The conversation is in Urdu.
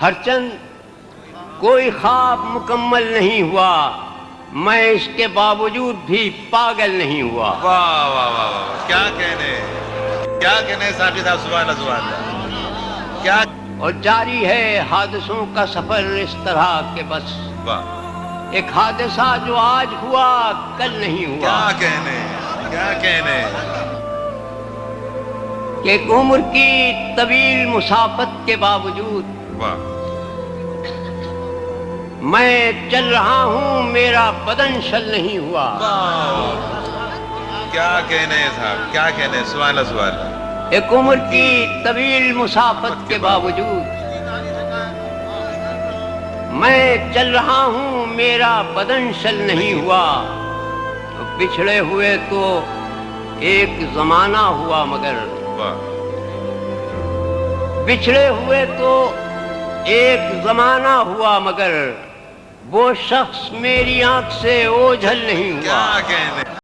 ہرچند کوئی خواب مکمل نہیں ہوا، میں اس کے باوجود بھی پاگل نہیں ہوا۔ واہ واہ واہ واہ، کیا کہنے ساقی صاحب، سبحان اللہ سبحان اللہ، کیا اور جاری ہے حادثوں کا سفر اس طرح کہ بس واہ، ایک حادثہ جو آج ہوا کل نہیں ہوا، کیا کہنے کہ ایک عمر کی طویل مسافت کے باوجود واہ، میں چل رہا ہوں، میرا بدن شل نہیں ہوا۔ کیا کہنے صاحب، کیا کہنے، سبحان اللہ سبحان اللہ۔ ایک عمر کی طویل مسافت کے باوجود میں چل رہا ہوں، میرا بدن شل نہیں ہوا۔ بچھڑے ہوئے تو ایک زمانہ ہوا، مگر بچھڑے ہوئے تو ایک زمانہ ہوا، مگر وہ شخص میری آنکھ سے اوجھل نہیں ہوا۔ کیا کہنے